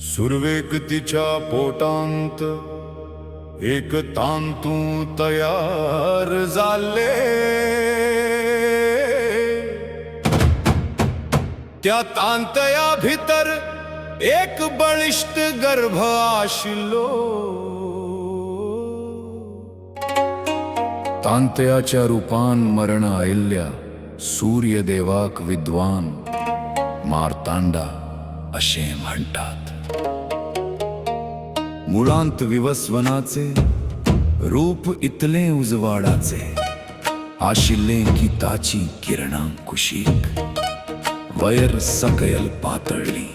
सुरवेक तिच्या पोटांत एक तांतू तयार झाले। त्या तांतया भितर एक बळिष्ठ गर्भ आशिल्लो। तांतयाच्या रूपान मरण आयिल्ल्या सूर्यदेवाक विद्वान मार्तांडा अशें म्हणटात। मुळांत विवस्वनाचे रूप इतले उजवाडाचे आशिल्ले की ताची किरणां कुशीक वयर सकयल पातळली।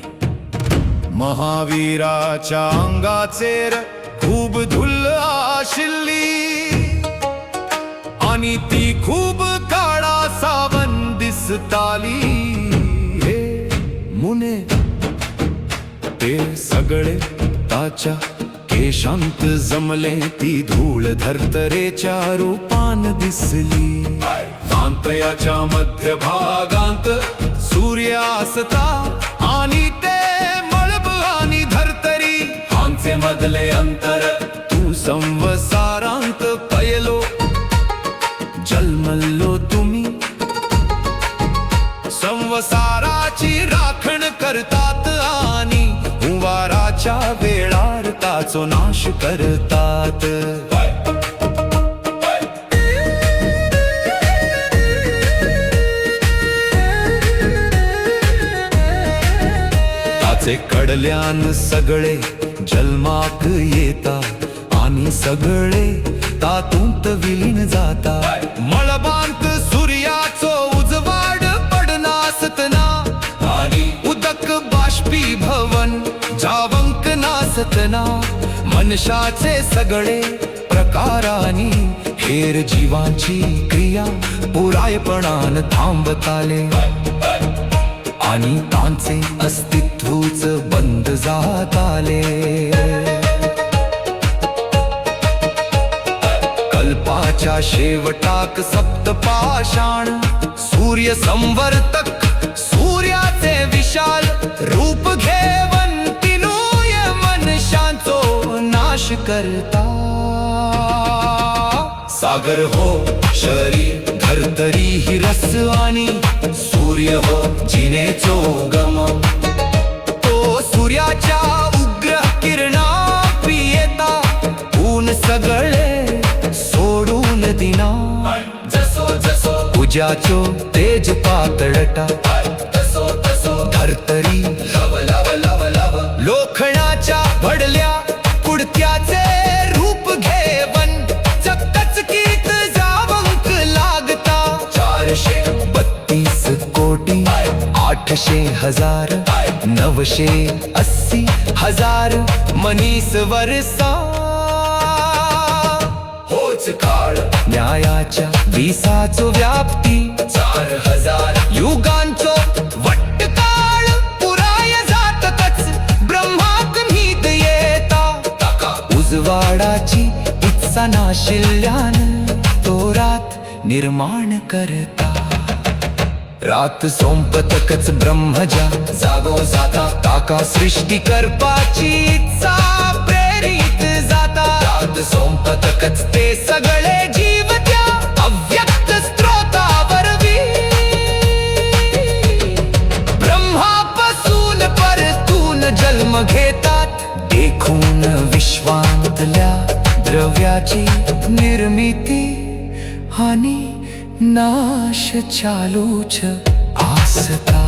महावीराच्या अंगाचेर खूब धुल्ल आशिल्ली आणि ती खूब काळा सावन दिसताली। हे मुने ते सगळे ताच्या केशांत जमले, ती धूळ धर्तरेच्या रूपान दिसली। तांतयाच्या मध्यभागांत सूर्य आसता आणि ते मळब आणि धर्तरी हांचे मधले अंतर तू संवसारांत पयलो जन्मल्लो तुम्ही। संवसाराची राखण करतात आणि हुंवाराच्या वेळार ताचो नाश करतात। ताचे कडल्यान सगळे जन्माक येता आणि सगळे तातूंत विलीन जाता। मळबांत सूर्याचो उजवाड पडनासतना आणि उदक बाष्पीभवन जावंक नासतना मनशाचे सगळे प्रकारांनी हेर जीवांची क्रिया पुरायपणान थांबताले आणि तांचे अस्तित्वच बंद जाताले। कल्पाच्या शेवटाक सप्तपाषाण सूर्य संवर्तक सूर्याचे विशाल रूप घेवन तिनूय मनशांचो नाश करता। सागर हो शरीर धर्तरी ही रस आणि सूर्य हो जिनेचो गम। तो सूर्याच्या उग्र किरणा पियेता ऊन सगळे सोडून दिना। जसो जसो उज्याचो तेज पातळटा तसो तसो धर्तरी लव लव लव लव लोखणाच्या भडल्या कुडत्याचे रूप घेवन चकचकीत जावंक लागता। 432 कोटी 800 हजार 980 हजार मनीस वर्षा होच काळ न्यायाच्या विसाचो व्याप्ती 4000 युगांचो वट्ट काळ पुराय जातकच ब्रह्माक न्हीद येता। ताका उजवाडाची इत्सा नाशिल्ल्यान तो रात निर्माण करता। रात सोंपतकच ब्रह्मजा जागो जाता ताका सृष्टी करपाची इत्सा प्रेरित जाता। रात सोंपतकच ते सगळे जीव त्या अव्यक्त स्त्रोतावर ब्रह्मापासून परतून जन्म घेतात। देखून विश्वांतल्या द्रव्याची निर्मिती आणि नाश चालूच आसता।